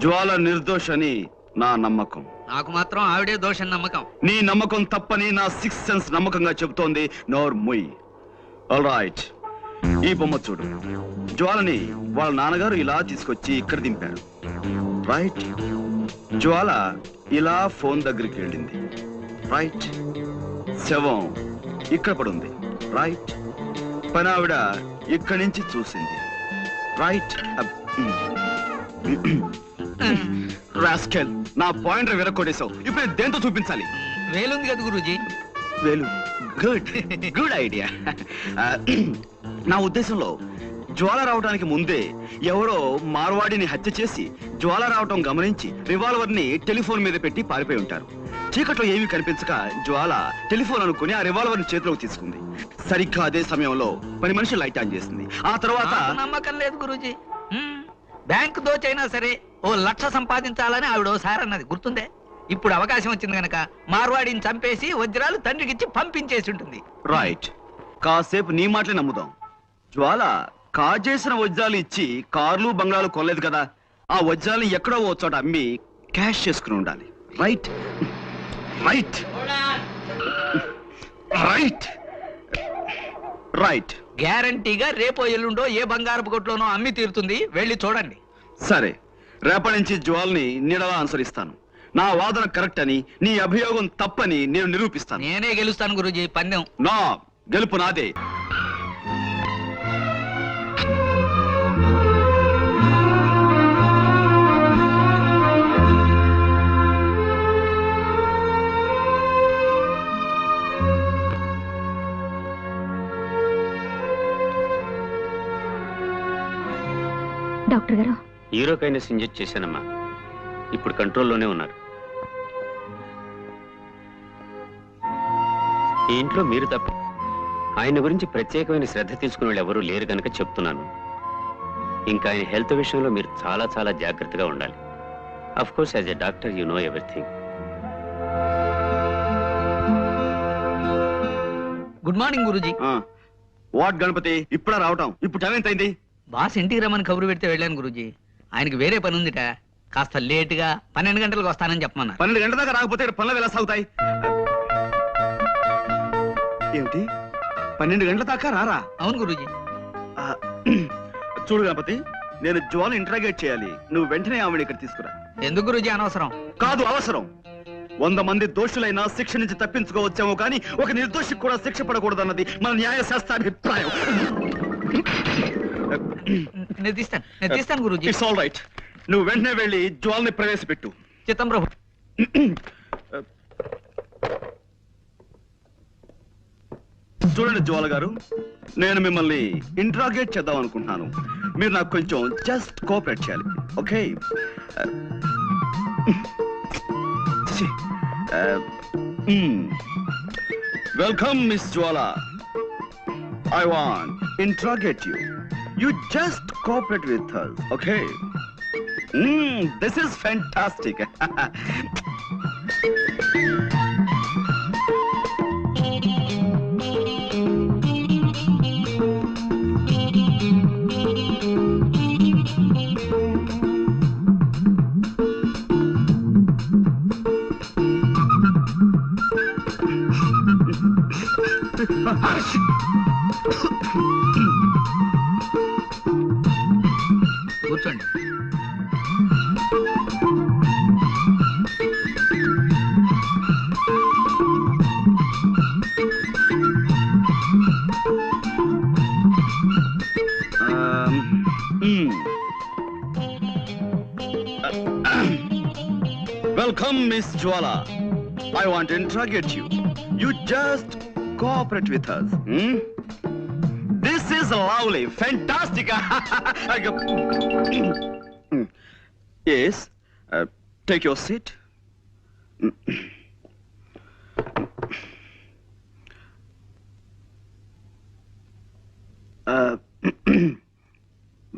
జ్వాల నిర్దోష్ అని నా నమ్మకం. నాకు మాత్రం ఆవిడే దోషం నమ్మకం. నీ నమ్మకం తప్పని నా 6th సెన్స్ నమ్మకంగా చెబుతోంది. నోర్ ముయ్. ఆల్ రైట్, ఈ బొమ్మ చూడు. జ్వాలని వాళ్ళ నాన్నగారు ఇలా తీసుకొచ్చి ఇక్కడ దింపారు. రైట్. జ్వాల ఇలా ఫోన్ దగ్గరికి వెళ్ళింది. రైట్. శవం ఇక్కడ పడుంది. రైట్. పనావిడ ఇక్కడి నుంచి చూసింది. రైట్. రాస్కెల్, నా పాయింటర్ విరక్కొడేశావు. ఇప్పుడు నేను దేంతో చూపించాలి? వేలుంది కదా గురూజీ. వేలు. Good good idea. నా ఉద్దేశంలో జ్వాల రావడానికి ముందే ఎవరో మార్వాడిని హత్య చేసి జ్వాల రావటం గమనించి రివాల్వర్ ని టెలిఫోన్ మీద పెట్టి పారిపోయి ఉంటారు. చీకట్లో ఏమీ కనిపించక జ్వాల టెలిఫోన్ అనుకుని ఆ రివాల్వర్ ని చేతిలోకి తీసుకుంది. సరిగ్గా అదే సమయంలో పని మనిషి లైట్ ఆన్ చేసింది. ఆ తర్వాత నాకు నమ్మకం లేదు గురూజీ. బ్యాంకు దోచైనా సరే 1,00,000 సంపాదించాలని ఆవిడ ఓసారి అన్నది గుర్తుందే. ఇప్పుడు అవకాశం వచ్చింది గనక మార్వాడిని చంపేసి వజ్రాలు తండ్రికిచ్చి పంపించేసి ఉంటుంది. రైట్. కాసేపు నీ మాటలే నమ్ముదాం. జ్వాల కాజేసిన వజ్రాలు ఇచ్చి కార్లు బంగ్లాలు కొనలేదు కదా. ఆ వజ్రాలు ఎక్కడో ఓ చోట అమ్మి క్యాష్ చేసుకుని ఉండాలి. Right right right right. గ్యారంటీగా రేపో ఎల్లుండో ఏ బంగారపు కొట్లోనో అమ్మి తీరుతుంది. వెళ్ళి చూడండి. సరే, రేపటి నుంచి జ్వాల్ని నీడలా అనుసరిస్తాను. నా వాదన కరెక్ట్ అని, నీ అభియోగం తప్పని నేను నిరూపిస్తాను. నేనే గెలుస్తాను గురూజీ. పందెం నా గెలుపు నాదే. డాక్టర్ గారు, హీరోకైనస్ ఇంజెక్ట్ చేశానమ్మా. ఇప్పుడు కంట్రోల్లోనే ఉన్నారు. ఈ ఇంట్లో మీరు తప్ప ఆయన గురించి ప్రత్యేకమైన శ్రద్ధ తీసుకునే వాళ్ళు ఎవరూ లేరు కనుక చెప్తున్నాను. ఇంకా ఆయన హెల్త్ విషయంలో మీరు చాలా చాలా జాగ్రత్తగా ఉండాలి. Of course as a doctor you know everything. Good morning Guruji. What Ganapati, ఇప్పుడా రావటం? ఇప్పుడు టైం ఎంత అయింది? బాస్ ఇంటికి రమ్మని కబురు పెడితే వెళ్ళాను గురూజీ. ఆయనకి వేరే పని ఉందిట. కాస్త లేటుగా 12 గంటలకు వస్తానని చెప్పమన్నారు. 12 గంటల దాకా రాకపోతే పనులు ఎలా సాగుతాయి? ఏమిటి, 12 గంటల దాకా రారా? అవును గురూజీ. చూడు గణపతి, నేను జ్వాల ఇంటరాగేట్ చేయాలి. నువ్వు వెంటనే ఆవిడ ఇక్కడ తీసుకురా. ఎందుకు గురూజీ? అనవసరం. కాదు, అవసరం. 100 మంది దోషులైనా శిక్ష నుంచి తప్పించుకోవచ్చేమో కానీ ఒక నిర్దోషికి కూడా శిక్ష పడకూడదన్నది మన న్యాయశాస్త్రాభిప్రాయం. నేను తీస్తాను గురూజీ. It's all right. నువ్వు వెంటనే వెళ్ళి జ్వాల్ని ప్రవేశపెట్టు. చిత్తం ప్రభు. చూడండి జ్వాల గారు, నేను మిమ్మల్ని ఇంట్రాగేట్ చేద్దాం అనుకుంటున్నాను. మీరు నాకు కొంచెం జస్ట్ కోఆపరేట్ చేయాలి. Okay? Welcome miss Jwala. I want interrogate you. You just cooperate with us, okay? This is fantastic. కూర్చోండి. Welcome, Miss Jwala. I want to interrogate you. You just cooperate with us. This is lovely, fantastic. Yes, take your seat.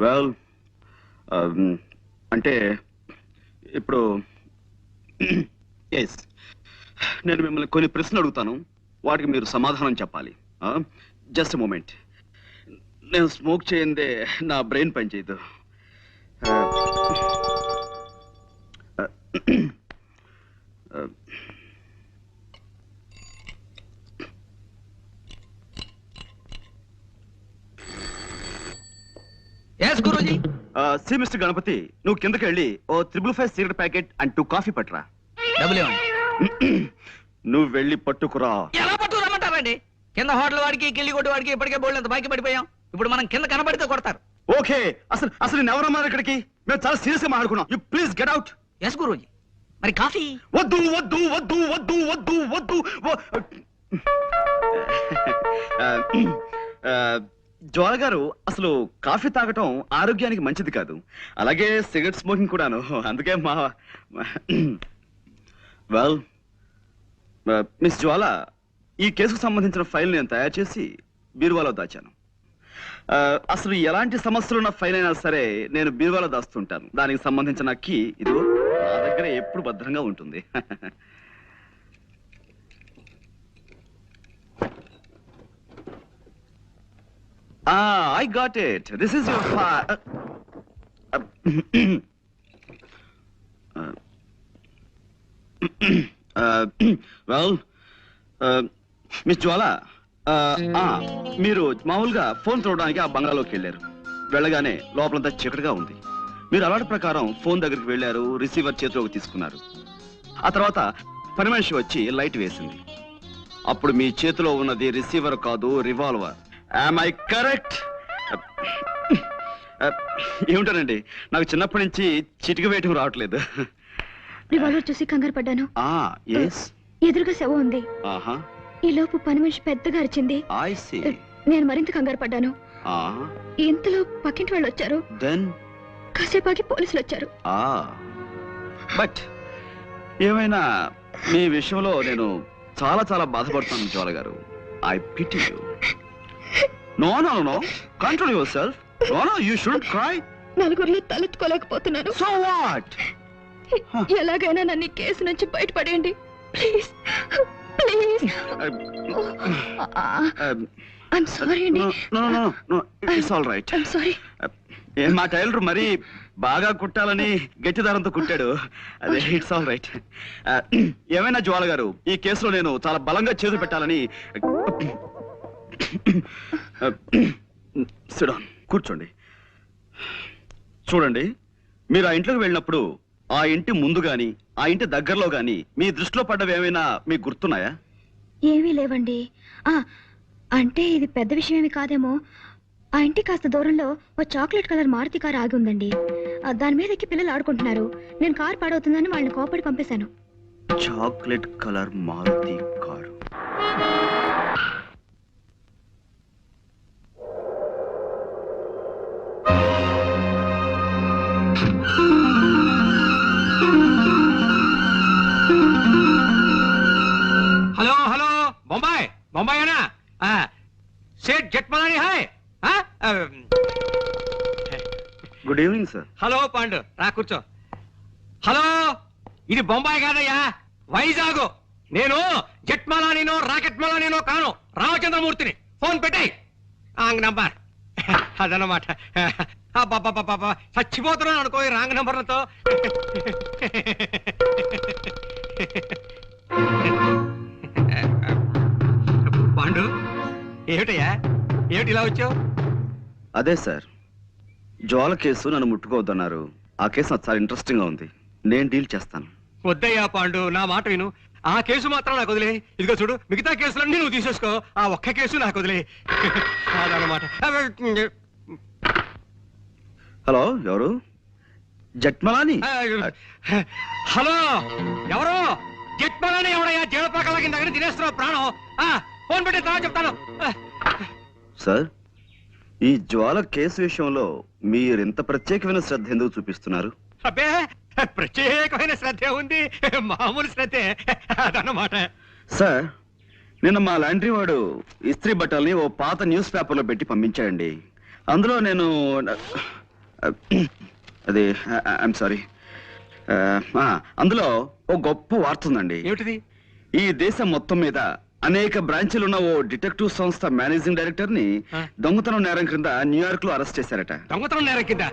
Well అంటే ఇప్పుడు yes నేను మిమ్మల్ని కొన్ని ప్రశ్నలు అడుగుతాను, వాటికి మీరు సమాధానం చెప్పాలి. Just moment. నేను స్మోక్ చేయందే నా బ్రెయిన్ పనిచేయదు. Yes Guruji. See mister Ganapati, నువ్వు కిందకి వెళ్ళి ఓ 555 సిగరెట్ ప్యాకెట్ అండ్ 2 కాఫీ పట్టురా. డబ్బులు ఇవ్వండి. నువ్వు వెళ్ళి పట్టుకురా. ఎలా పట్టు రమ్మంటారండి? కింద హోటల్ వాడికి కిల్లి కొట్టు వాడికి ఇప్పటికే బోల్డ్ అంత బాకీ పడిపోయాం. ఇప్పుడు మనం కింద కనబడితే కొడతారు. ఓకే, అసలు అసలు నేను ఎవరన్నారు ఇక్కడికి? మేము చాలా సీరియస్ గా మాట్లాడుకున్నాం. You please get out. Yes Guruji. మరి కాఫీ? వద్దు వద్దు వద్దు వద్దు వద్దు వద్దు. జ్వాల గారు, అసలు కాఫీ తాగటం ఆరోగ్యానికి మంచిది కాదు, అలాగే సిగరెట్ స్మోకింగ్ కూడాను. అందుకే మా వెల్ మిస్ జ్వాల, ఈ కేసుకు సంబంధించిన ఫైల్ నేను తయారు చేసి బీరువాలో దాచాను. అసలు ఎలాంటి సమస్యలున్న ఫైల్ అయినా సరే నేను బీరువాలో దాస్తుంటాను. దానికి సంబంధించిన కీ ఇదిగో నా దగ్గర ఎప్పుడు భద్రంగా ఉంటుంది. I got it. This is your file. Well, miss Jwala, మీరు మామూలుగా ఫోన్ చూడడానికి ఆ బంగ్లాలోకి వెళ్ళారు. వెళ్ళగానే లోపలంతా చీకటిగా ఉంది. మీరు అలవాటు ప్రకారం ఫోన్ దగ్గరికి వెళ్ళారు, రిసీవర్ చేతిలోకి తీసుకున్నారు. ఆ తర్వాత పని మనిషి వచ్చి లైట్ వేసింది. అప్పుడు మీ చేతిలో ఉన్నది రిసీవర్ కాదు, రివాల్వర్. Am I correct? ఏమిటానండి, నాకు చిన్నప్పటి నుంచి చిటిక వేయటం రావట్లేదు. రివాల్వర్ చూసి కంగారు పడ్డాను. ఎదురుగా శవం ఉంది. ఈ లోపు పని మనిషి పెద్దగా అరిచింది. నేను మరింత కంగారు పడ్డాను. ఇంతలో పక్కింటి వాళ్ళు వచ్చారు. కాసేపాకి పోలీసులు వచ్చారు. బట్ ఏమైనా మీ విషయంలో నేను చాలా చాలా బాధపడుతున్నాను జ్వాల గారు. I pity you. No, no, no. Control yourself. No, no, you shouldn't cry. నలుగురిలో తలెత్తుకోలేకపోతున్నాను. So what? ఎలాగైనా నన్ను ఈ కేసు నుంచి బయటపడేయండి ప్లీజ్, ప్లీజ్. ఐమ్ సారీ అండి. No, no, no, no. It's all right. I'm sorry. మా టైలర్ మరి బాగా కుట్టాలని గట్టి దారంతో కుట్టాడు. అదే ఇట్స్ ఆల్ రైట్. ఏమైనా జ్వాల గారు, ఈ కేసులో నేను చాలా బలంగా చేతులు పెట్టాలని. సిడాన్, కూర్చోండి. చూడండి, మీరు ఆ ఇంట్లోకి వెళ్ళినప్పుడు ఆ ఇంటి ముందు గాని ఆ ఇంటి దగ్గరలో గాని మీ దృష్టిలో పడ్డవి ఏమైనా మీకు గుర్తున్నాయా? ఏమీ లేవండి. అంటే ఇది పెద్ద విషయం ఏమి కాదేమో. ఆ ఇంటి కాస్త దూరంలో ఓ చాక్లెట్ కలర్ మారుతి కారు ఆగి ఉందండి. దాని మీద ఎక్కి పిల్లలు ఆడుకుంటున్నారు. నేను కారు పాడవుతుందని వాళ్ళని కోపడి పంపేశాను. Chocolate colour Maruti car. Hello hello, Bombay బొంబాయేనా? Seth Jethmalani hi. Good evening sir. Hello Pandu, రా కూర్చో. హలో, ఇది బొంబాయి కాదయ్యా, వైజాగ్. నేను జట్మలానినో రాకెట్ మలానినో కాను, రామచంద్రమూర్తిని. ఫోన్ పెట్టాయి రాంగ్ నంబర్. అదన్నమాట. చచ్చిపోతున్నాను అనుకో ఈ రాంగ్ నంబర్లతో. పాండు, ఏమిటయ్యా, ఏమిటి ఇలా వచ్చావు? అదే సార్, జ్వాల కేసు నన్ను ముట్టుకోవద్దన్నారు. ఆ కేసు నాకు చాలా ఇంట్రెస్టింగ్ గా ఉంది. నేను డీల్ చేస్తాను. వద్దయ్యా పాండు, నా మాట విను. ఆ కేసు మాత్రం నాకు వదిలే. ఇదిగో చూడు, మిగతా కేసులన్నీ నువ్వు తీసేసుకో. ఆ ఒక్క కేసు నాకు వదిలే. అదన్నమాట. హలో, ఎవరు? జట్మలాని? హలో, ఎవరు? జట్మలాని ఎవడయ్యా? జీవపాకల కింద దగ్గర తినేస్తున్నావు ప్రాణం. ఫోన్ పెట్టి తర్వాత చెప్తాను. సార్, ఈ జ్వాల కేసు విషయంలో మీరు ఇంత ప్రత్యేకమైన శ్రద్ధ ఎందుకు చూపిస్తున్నారు? అబ్బే, ప్రత్యేకమైన శ్రద్ధ ఉంది, మామూలు శ్రద్ధే. అదన్నమాట. సార్, నిన్న మా లాండ్రీ వాడు ఇస్త్రీ బట్టల్ని ఓ పాత న్యూస్ పేపర్లో పెట్టి పంపించాడండి. అందులో నేను అది ఐఎమ్ సారీ, అందులో ఓ గొప్ప వార్త ఉందండి. ఏమిటిది? ఈ దేశం మొత్తం మీద అనేక బ్రాంచీలున్న ఓ డిటెక్టివ్ సంస్థ మేనేజింగ్ డైరెక్టర్ ని దొంగతనం నేరం క్రింద న్యూయార్క్ లో అరెస్ట్ చేశారట. దొంగతనం నేరం కింద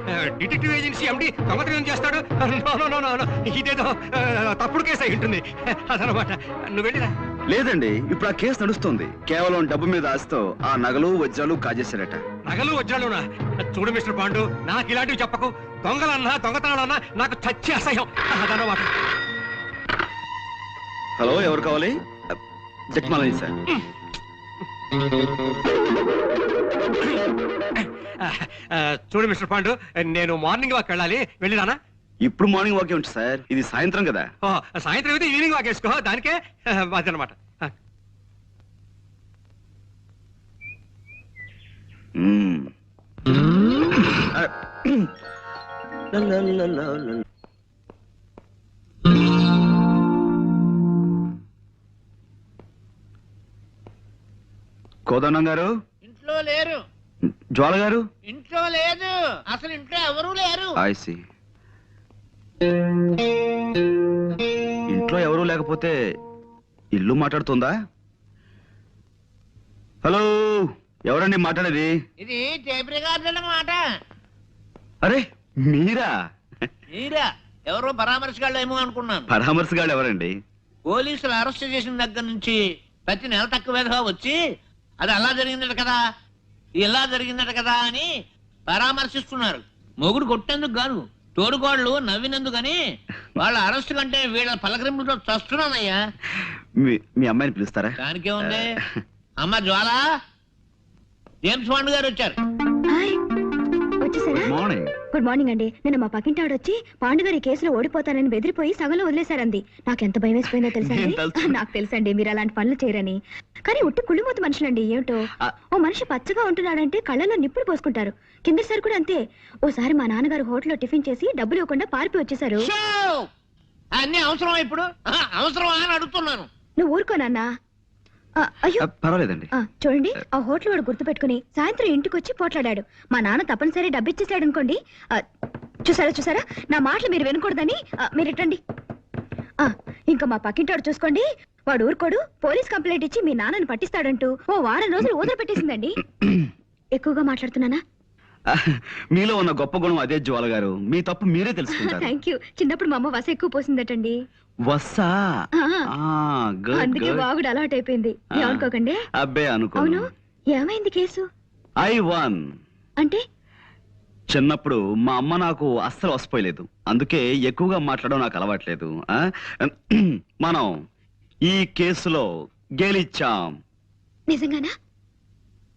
డిటెక్టివ్ ఏజెన్సీ ఎండి దొంగతనం ఏం చేస్తాడు? ఇదేదో తప్పుడు కేసు అయి ఉంటుంది అదనమాట. నువ్వు వెళ్ళిరా. లేదండి, ఇప్పుడు ఆ కేసు నడుస్తుంది. కేవలం డబ్బు మీద ఆశతో ఆ నగలు వజ్రాలు కాజేశారట. నగలు వజ్రాలునా? చూడు మిస్టర్ పాండు, నాకు ఇలాంటివి చెప్పకు. దొంగలన్నా దొంగతనాలన్నా నాకు చచ్చి అసహ్యం అదనమాట. హలో, ఎవరు కావాలి? జట్మాలని సార్. చూడు మిస్టర్ పాండు, నేను మార్నింగ్ వాక్ వెళ్ళాలి, వెళ్ళిరానా? ఇప్పుడు మార్నింగ్ వాక్ ఏమిటి సార్, ఇది సాయంత్రం కదా. సాయంత్రం అయితే ఈవినింగ్ వాక్ వేసుకో, దానికే అదనమాట. కోదండం గారు ఇంట్లో లేరు. జ్వాల గారు ఇంట్లో లేదు, అసలు ఇంట్లో ఎవరూ లేరు. ఐసి. ఇంట్లో ఎవరూ లేకపోతే ఇల్లు మాట్లాడుతుందా? హలో, ఎవరండి మాట్లాడేది? ఇది టేప్ రికార్డుల మాట. అరే మీరా? మీరా? ఎవరో పరామర్శగాళ్ళేమో అనుకున్నాను. పరామర్శగాళ్ళు ఎవరండి? పోలీసులు అరెస్ట్ చేసిన దగ్గర నుంచి ప్రతి నెల తక్కువగా వచ్చి అది అలా జరిగిందట కదా, ఇలా జరిగిందట కదా అని పరామర్శిస్తున్నారు. మొగుడు కొట్టేందుకు కాదు, తోడుకోళ్ళు నవ్వినందుకని. వాళ్ళ అరెస్ట్ కంటే వీళ్ళ పలకరింపులతో చస్తున్నానయ్యా. మీ అమ్మాయిని పిలుస్తారా? దానికే ఉంది. అమ్మ జ్వాల, జేమ్స్ బాండ్ గారు వచ్చారు. హాయ్, వచ్చేసారా? మార్నింగ్. గుడ్ మార్నింగ్ అండి. నిన్న మా పక్కింటి ఆవిడ వచ్చి పాండుగారి కేసులో ఓడిపోతానని బెదిరిపోయి సగంలో వదిలేశారంది. నాకు ఎంత భయం వేసిపోయిందో తెలుసా? నాకు తెలుసండి మీరు అలాంటి పనులు చేయరని. కానీ ఉట్టి కుళ్ళిమూత మనుషులండి. ఏమిటో, ఓ మనిషి పచ్చగా ఉంటున్నాడంటే కళ్ళలో నిప్పులు పోసుకుంటారు. కిందసారి కూడా అంతే. ఓసారి మా నాన్నగారు హోటల్లో టిఫిన్ చేసి డబ్బులు ఇవ్వకుండా పారిపోయి వచ్చేసారు. అన్ని అవసరమా ఇప్పుడు? అవసరమా అని అడుగుతున్నాను. నువ్వు ఊరుకోనన్నా. అయ్యో పర్వాలేదండి. చూడండి, ఆ హోటల్ వాడు గుర్తు పెట్టుకుని సాయంత్రం ఇంటికి వచ్చి పోట్లాడాడు. మా నాన్న తప్పనిసరి డబ్బిచ్చేసాడు అనుకోండి. చూసారా, నా మాటలు మీరు వినకూడదని మీరు ఇట్టండి. ఇంకా మా పక్కింటాడు చూసుకోండి, వాడు ఊరుకోడు. పోలీస్ కంప్లైంట్ ఇచ్చి మీ నాన్నని పట్టిస్తాడంటూ ఓ వారం రోజులు ఊదర పెట్టేసిందండి. ఎక్కువగా మాట్లాడుతున్నానా? మీలో ఉన్న గొప్ప గుణం అదే జ్వాల గారు. మీ తప్పు మీరే తెలుసుకుంటారు. Thank you. చిన్నప్పుడు మా అమ్మ వస ఎక్కువ పోసిందటండి. వస్సా? అందుకే బాగుడు అలవాటు అయిపోయింది. అనుకోకండి. అబ్బే అనుకో. అవును, ఏమైంది కేసు? I one. అంటే చిన్నప్పుడు మా అమ్మ నాకు అస్సలు వసిపోయలేదు. అందుకే ఎక్కువగా మాట్లాడడం నాకు అలవాట్లేదు. మనం ఈ కేసులో గెలిచాం. నిజంగానా?